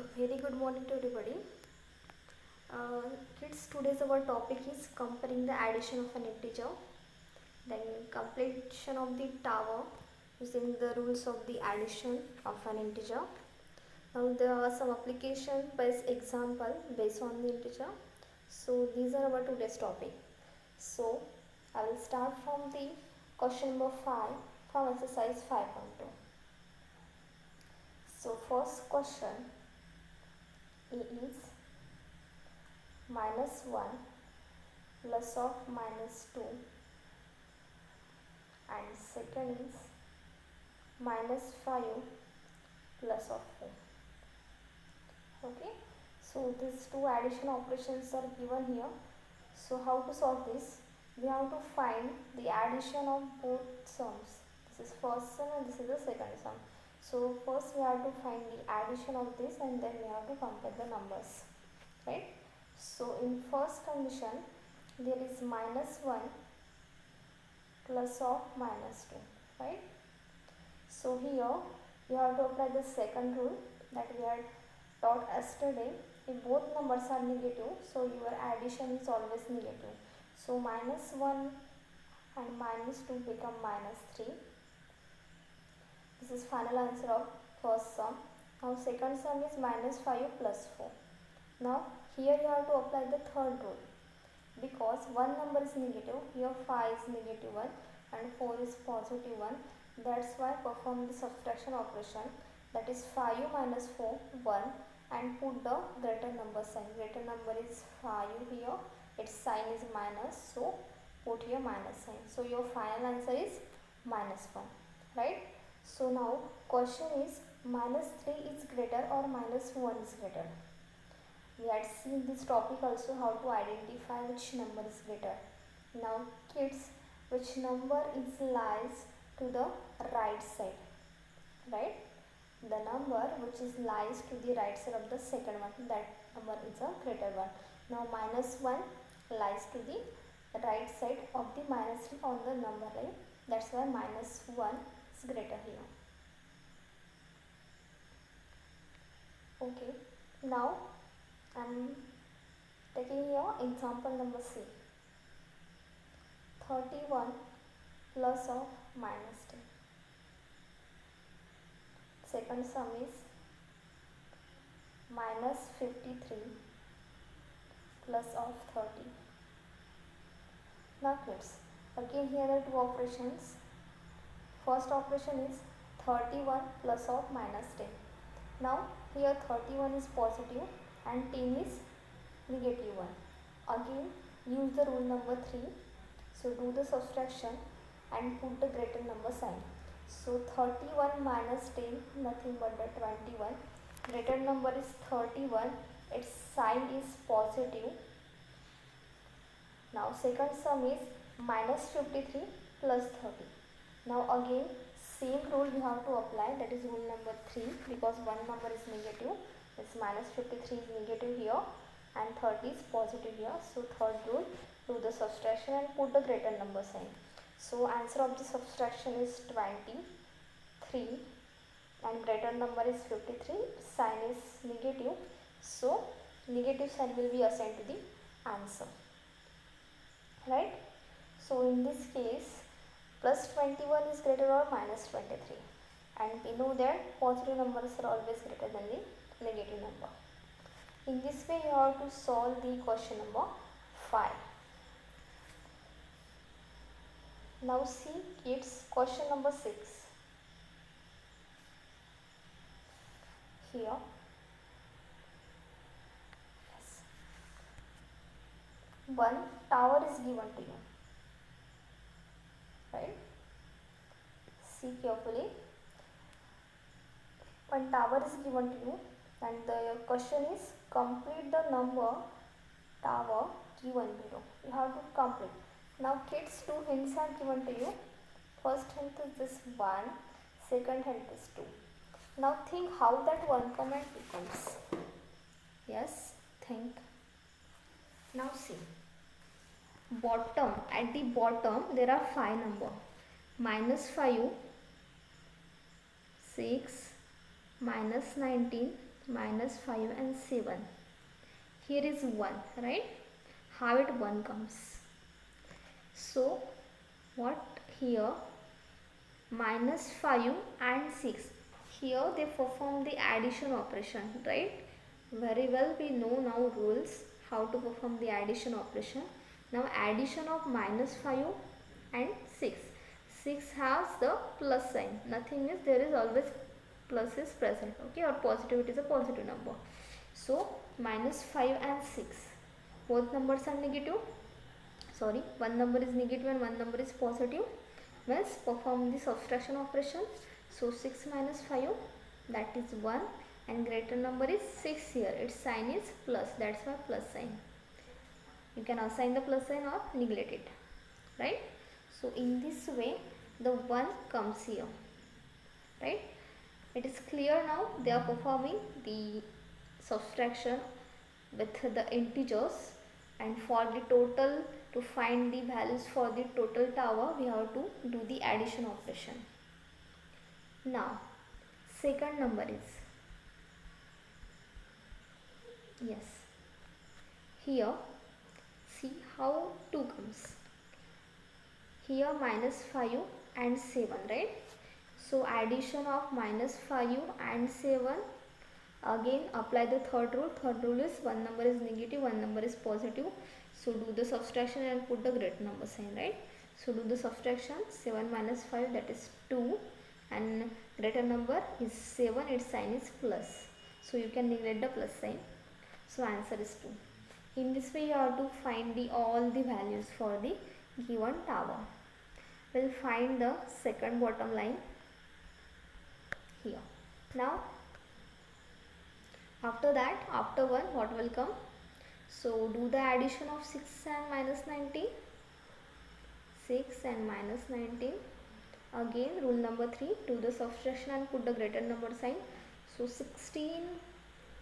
A very good morning to everybody. Kids, today's our topic is comparing the addition of an integer, then completion of the tower using the rules of the addition of an integer. Now there are some application based example based on the integer. So these are our today's topic. So I will start from the question number 5 from exercise 5.2. So first question is -1 plus of -2 and second is -5 plus of 4. Okay, so these two addition operations are given here. So how to solve this? We have to find the addition of both sums. This is first sum and this is the second sum. So first we have to find the addition of this and then we have to compare the numbers, right? So in first condition there is -1 plus of -2, right? So here you have to apply the second rule that we had taught yesterday. If both numbers are negative, so your addition is always negative. So -1 and -2 become -3. This is final answer of first sum. Now second sum is -5 plus 4. Now here you have to apply the third rule. Because one number is negative, here 5 is -1 and 4 is +1. That's why perform the subtraction operation, that is 5 minus 4, 1, and put the greater number sign. Greater number is 5 here, its sign is minus, so put here minus sign. So your final answer is -1, right? So now question is -3 is greater or -1 is greater. We had seen this topic also, how to identify which number is greater. Now kids, which number is lies to the right side, right? The number which is lies to the right side of the second one, that number is a greater one. Now -1 lies to the right side of the -3 on the number line. That's why -1 is greater here. Okay, now I am taking here example number C. 31 plus of -10. Second sum is -53 plus of 30. Now kids, again here are two operations. First operation is 31 plus of -10. Now here 31 is positive and 10 is -1. Again use the rule number 3. So do the subtraction and put the greater number sign. So 31 minus 10, nothing but the 21. Greater number is 31, its sign is positive. Now second sum is -53 plus 30. Now again same rule we have to apply, that is rule number 3, because one number is negative. It's -53 is negative here and 30 is positive here. So third rule, do the subtraction and put the greater number sign. So answer of the subtraction is 23 and greater number is 53. Sign is negative, so negative sign will be assigned to the answer, right? So in this case +21 is greater or -23, and we know that positive numbers are always greater than the negative number. In this way you have to solve the question number 5. Now see kids, question number 6. Here, yes, one tower is given to you, right? See carefully. One tower is given to you and the question is complete the number tower given below. You have to complete. Now kids, two hints are given to you. First hint is this 1, second hint is 2. Now think how that one comment becomes. Yes, think. Now see, bottom, at the bottom there are 5 numbers. -5, 6, -19, minus 5 and 7. Here is 1, right? How it 1 comes? So what here? Minus 5 and 6. Here they perform the addition operation, right? Very well we know now rules how to perform the addition operation. Now addition of minus 5 and 6. 6 has the plus sign. Nothing is, there is always plus is present, okay, or positive, it is a positive number. So minus 5 and 6, both numbers are negative. Sorry, one number is negative and one number is positive. Let's perform the subtraction operation. So 6 minus 5, that is 1, and greater number is 6 here. Its sign is plus, that's why plus sign. You can assign the plus sign or neglect it, right? So in this way the 1 comes here, right? It is clear now. They are performing the subtraction with the integers, and for the total, to find the values for the total tower, we have to do the addition operation. Now second number is, yes, here see how 2 comes. Here minus 5 and 7, right? So addition of minus 5 and 7, again apply the third rule. Third rule is one number is negative, one number is positive. So do the subtraction and put the greater number sign, right? So do the subtraction. 7 minus 5, that is 2, and greater number is 7, its sign is plus. So you can neglect the plus sign. So answer is 2. In this way you have to find the all the values for the given tower. We'll find the second bottom line here. Now after that, after 1, what will come? So do the addition of 6 and minus 19. 6 and minus 19. Again rule number 3, do the subtraction and put the greater number sign. So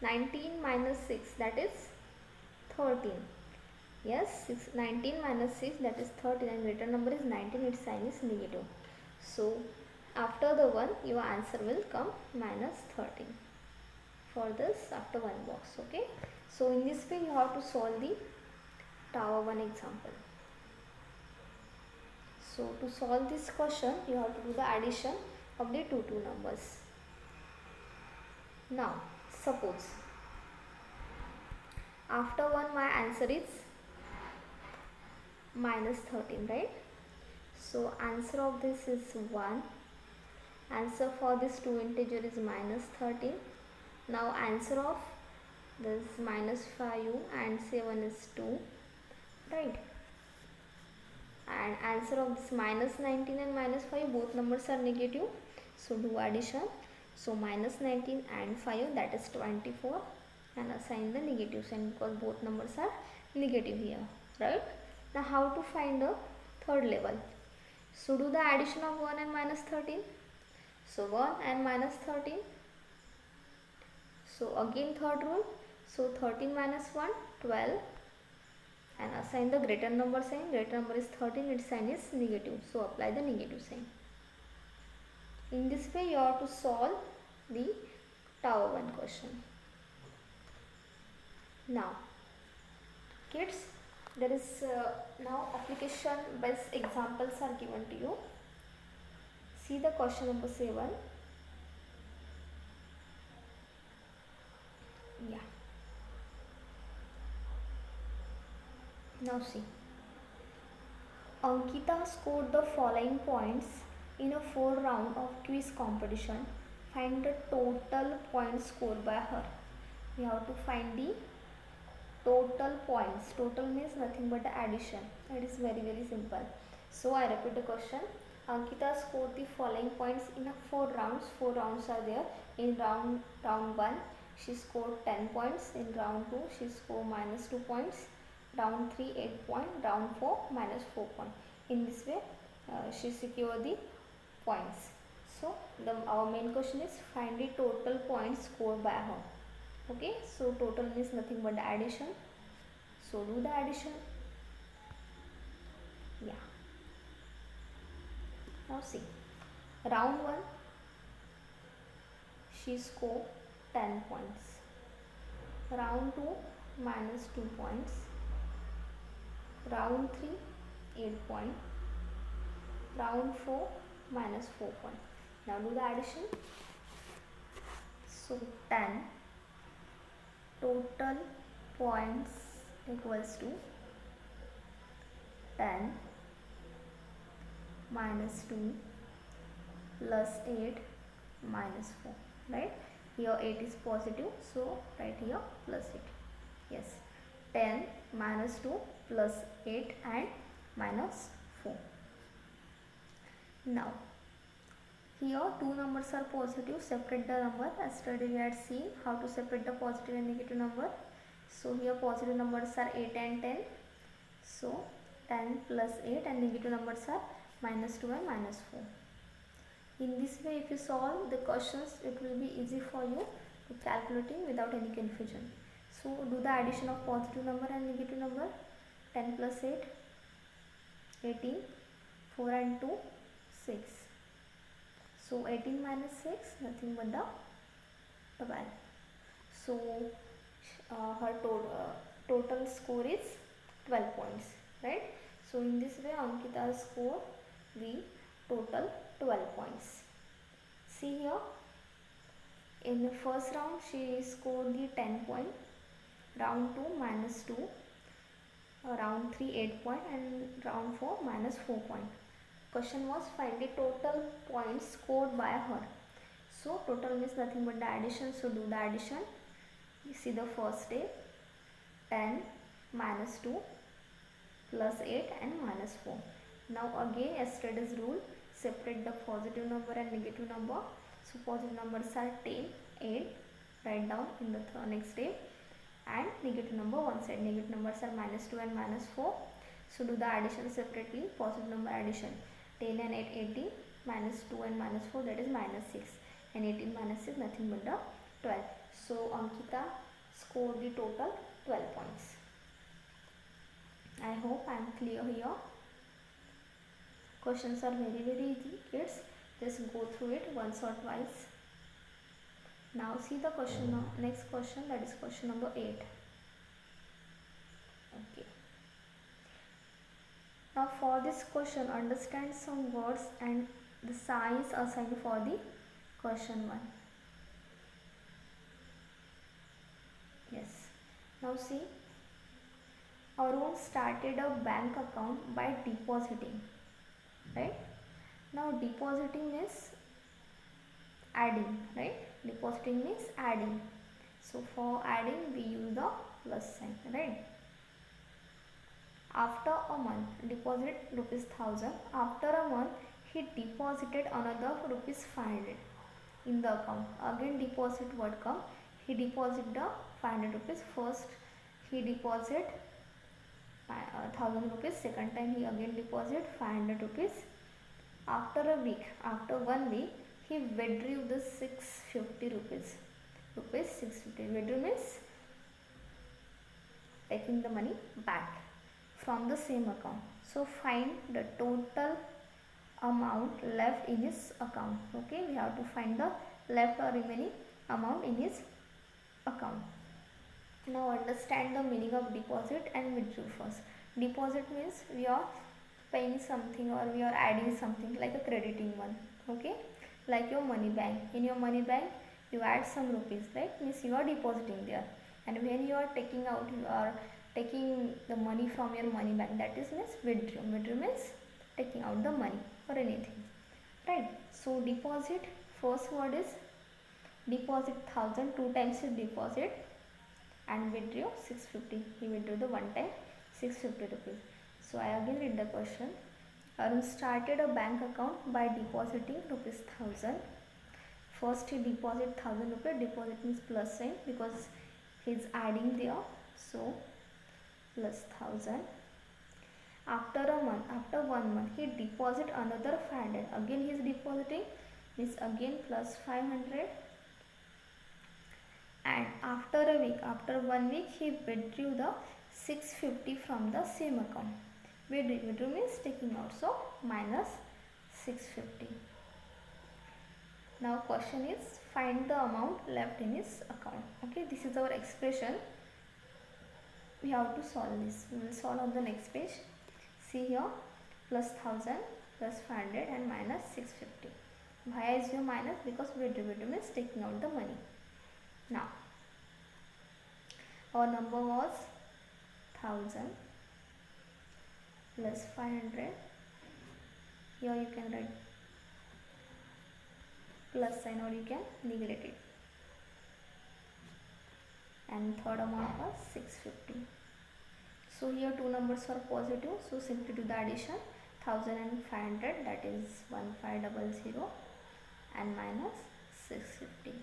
19 minus 6, that is 13. Yes, 19 minus 6, that is 13, and greater number is 19, its sign is negative. So after the 1, your answer will come minus 13 for this after one box, okay. So in this way you have to solve the tower 1 example. So to solve this question, you have to do the addition of the two numbers. Now suppose after 1 my answer is minus 13, right? So answer of this is 1. Answer for this 2 integer is minus 13. Now answer of this minus 5 and 7 is 2, right? And answer of this minus 19 and minus 5, both numbers are negative. So do addition. So minus 19 and 5, that is 24, and assign the negative sign because both numbers are negative here, right? Now how to find the third level? So do the addition of 1 and minus 13. So 1 and minus 13. So again third rule. So 13 minus 1, 12, and assign the greater number sign. Greater number is 13, its sign is negative. So apply the negative sign. In this way you have to solve the tower 1 question. Now kids, there is now application based examples are given to you. See the question number 7. Yeah. Now see. Ankita scored the following points in a 4 round of quiz competition. Find the total points scored by her. We have to find the total points. Total means nothing but the addition. It is very simple. So I repeat the question. Ankita scored the following points in a 4 rounds. 4 rounds are there. In round 1 she scored 10 points. In round 2 she scored minus 2 points. Round 3 8 points. Round 4 minus 4 points. In this way she secured the points. So our main question is find the total points scored by her. Okay, so total means nothing but the addition. So do the addition. Yeah. Now see, round 1 she scored 10 points. Round 2 minus 2 points. Round 3 8 points. Round 4 minus 4 points. Now do the addition. So 10 total points equals to 10 minus 2 plus 8 minus 4, right? Here 8 is positive, so write here plus 8. Yes, 10 minus 2 plus 8 and minus 4. Now here two numbers are positive, separate the number. Yesterday we had seen how to separate the positive and negative number. So here positive numbers are 8 and 10. So 10 plus 8 and negative numbers are minus 2 and minus 4. In this way, if you solve the questions, it will be easy for you to calculating without any confusion. So do the addition of positive number and negative number. 10 plus 8, 18, 4 and 2, 6. So 18 minus 6, nothing but the 12. So her total score is 12 points, right? So in this way, Ankita scored the total 12 points. See here, in the first round she scored the 10 point, round 2 minus 2, round 3 8 point and round 4 minus 4 point. Question was find the total points scored by her. So total means nothing but the addition, so do the addition. You see the first step, 10 minus 2 plus 8 and minus 4. Now again yesterday's rule, separate the positive number and negative number. So positive numbers are 10, 8, write down in the next step, and negative number one side. Negative numbers are minus 2 and minus 4. So do the addition separately. Positive number addition, 10 and 8 18, minus 2 and minus 4, that is minus 6, and 18 minus 6 nothing but the 12. So Ankita scored the total 12 points. I hope I am clear here. Questions are very easy, kids. Just go through it once or twice. Now see the question now. Next question, that is question number 8. Okay. Now for this question, understand some words and the signs assigned for the question 1. Yes. Now see, Arun started a bank account by depositing, right? Now depositing means adding, right? Depositing means adding. So for adding we use the plus sign, right? After a month, deposit rupees 1000. After a month, he deposited another rupees 500 in the account. Again deposit word come. He deposit the 500 rupees. First he deposit 1000 rupees. Second time he again deposit 500 rupees. After a week, after 1 week, he withdrew the 650 rupees. Rupees 650. Withdrew means taking the money back from the same account. So find the total amount left in his account. Okay, we have to find the left or remaining amount in his account. Now understand the meaning of deposit and withdraw first. Deposit means we are paying something or we are adding something, like a crediting one. Okay, like your money bank. In your money bank you add some rupees, right? Means you are depositing there, and when you are taking out, you are taking the money from your money bank, that is means withdraw. Withdraw means taking out the money or anything, right? So deposit, first word is deposit 1000, 2 times is deposit, and withdraw 650. He withdrew the one time 650 rupees. So I again read the question. Arun started a bank account by depositing rupees 1000. First he deposit 1000 rupees. Deposit means plus sign because he is adding there. So plus 1000. After a month, after 1 month, he deposit another 500. Again he is depositing, means again plus 500. And after a week, after 1 week, he withdrew the 650 from the same account. Withdraw means taking out, so minus 650. Now question is find the amount left in his account. Okay, this is our expression. We have to solve this. We will solve on the next page. See here, plus 1000 plus 500 and minus 650. Why is your minus? Because we derivative is taking out the money. Now, our number was 1000 plus 500. Here you can write plus sign or you can neglect it. And third amount was 650. So here two numbers are positive, so simply do the addition. 1000 and 500, that is 1500 and minus 650.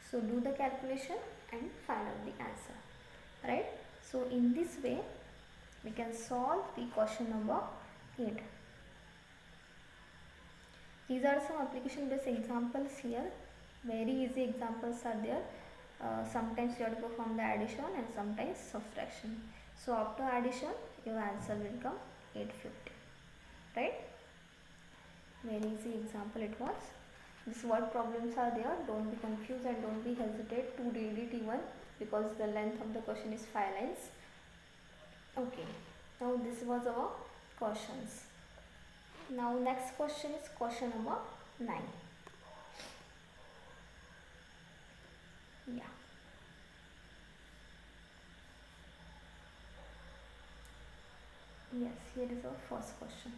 So do the calculation and find out the answer, right? So in this way we can solve the question number 8. These are some application based examples here. Very easy examples are there. Sometimes you have to perform the addition and sometimes subtraction. So after addition your answer will come 850, right? Very easy example it was. This what problems are there. Don't be confused and don't be hesitate to read it even, because the length of the question is 5 lines. Okay, now this was our questions. Now next question is question number 9. Yeah. Yes, here is our first question.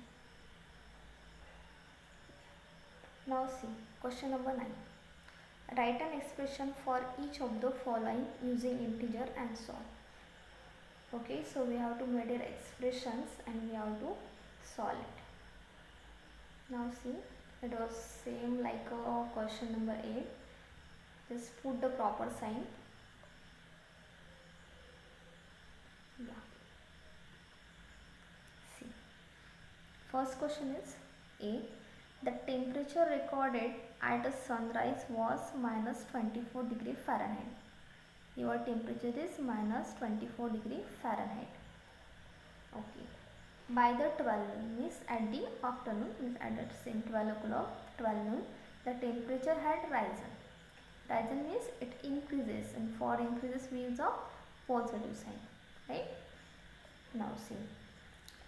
Now see, question number 9. Write an expression for each of the following using integer and solve. Okay, so we have to make their expressions and we have to solve it. Now see, it was same like question number 8. Just put the proper sign. Yeah. See, first question is A. The temperature recorded at a sunrise was minus 24 degree Fahrenheit. Your temperature is minus 24 degree Fahrenheit. Okay. By the 12 means at the afternoon, means at the same 12 o'clock, 12 noon, the temperature had risen. Risen means it increases, and for increases we use a positive sign, right? Now see,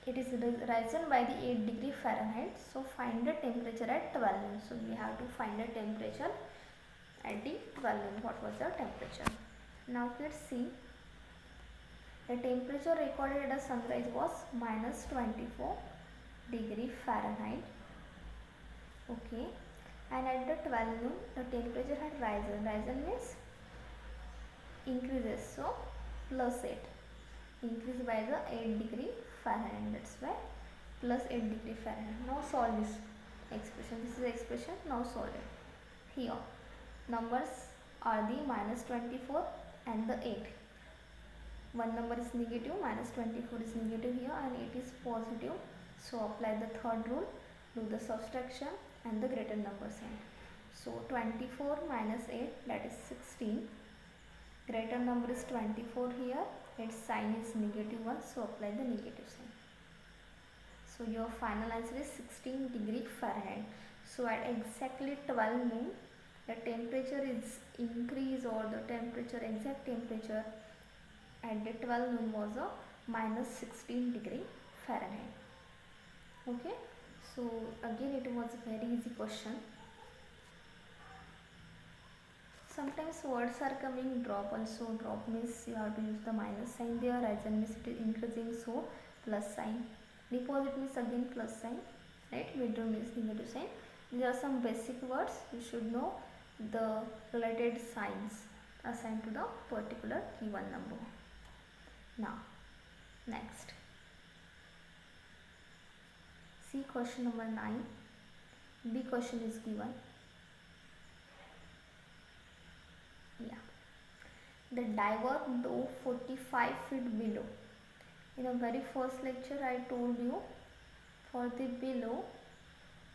it is risen by the 8 degree Fahrenheit. So find the temperature at 12 noon. So we have to find the temperature at the 12 noon. What was the temperature? Now let's see. The temperature recorded at sunrise was minus 24 degree Fahrenheit. Okay. And at the 12 noon, the temperature had risen. Risen means increases. So plus 8. Increase by the 8 degree Fahrenheit. That's why plus 8 degree Fahrenheit. Now solve this expression. This is the expression. Now solve it. Here numbers are the minus 24 and the 8. One number is negative, minus 24 is negative here and 8 is positive. So apply the third rule, do the subtraction and the greater number sign. So 24 minus 8, that is 16. Greater number is 24 here, its sign is negative 1, so apply the negative sign. So your final answer is 16 degree Fahrenheit. So at exactly 12 noon, the temperature is increased, or the temperature, exact temperature at the 12 noon was a minus 16 degree Fahrenheit. Okay, so again it was a very easy question. Sometimes words are coming drop also. Drop means you have to use the minus sign there. Risen means it is increasing, so plus sign. Deposit means again plus sign, right? Withdraw means negative sign. There are some basic words you should know the related signs assigned to the particular given number. Now next, see question number 9. B question is given. Yeah, the diver dove 45 feet below. In the very first lecture I told you, for the below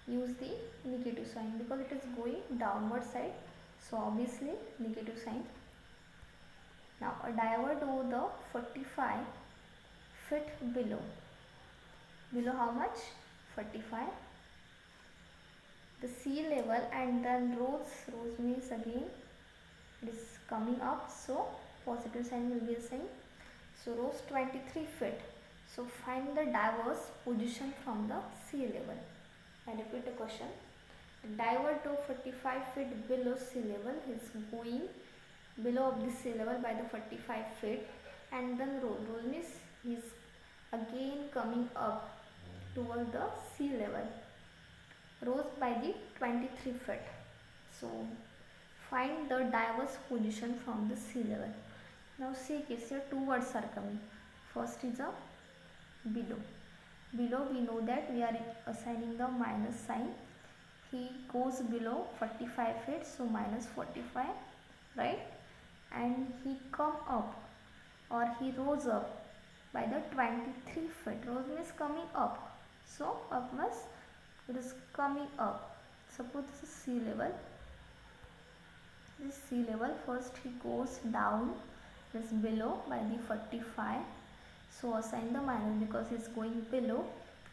use the negative sign because it is going downward side, so obviously negative sign. Now a diver dove the 45 feet below. Below how much? 45. the sea level, and then rows means again it is coming up, so positive sign will be a sign. So rose 23 feet. So find the diver's position from the sea level. I repeat the question. The diver to 45 feet below sea level is going below of the sea level by the 45 feet, and then roll means he is again coming up toward the sea level. Rose by the 23 feet. So find the diver's position from the sea level. Now see kids, here two words are coming. First is a below. Below we know that we are assigning the minus sign. He goes below 45 feet, so minus 45, right? And he come up, or he rose up by the 23 feet. Rose means coming up. So up means it is coming up. Suppose this is sea level. This sea level, first he goes down, this below by the 45. So assign the minus because he is going below,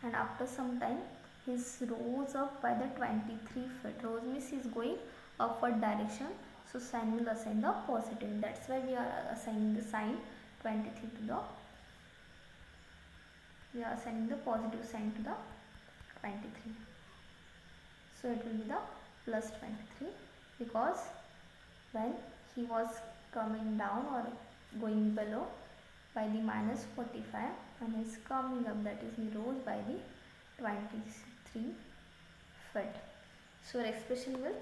and after some time he rose up by the 23 feet. Rose means he is going upward direction. So sign will assign the positive. That's why we are assigning the sign 23 to the. We are assigning the positive sign to the 23. So it will be the plus 23 because when he was coming down or going below by the minus 45, and he is coming up, that is he rose by the 23 feet. So expression will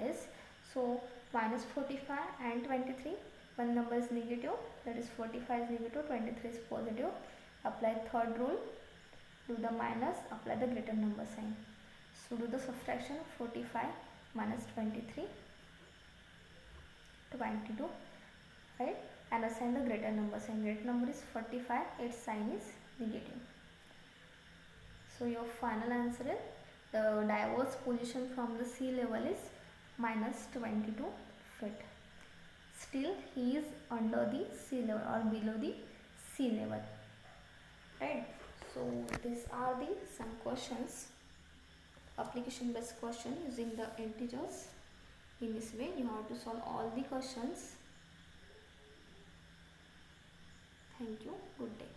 is, so minus 45 and 23, one number is negative, that is 45 is negative, 23 is positive. Apply third rule, do the minus, apply the greater number sign. So do the subtraction, 45 minus 23, 22, right? And assign the greater number sign. Greater number is 45, its sign is negative. So your final answer is, the diver's position from the sea level is minus 22 feet. Still he is under the sea level or below the sea level, right? So these are the some questions, application based question using the integers. In this way you have to solve all the questions. Thank you. Good day.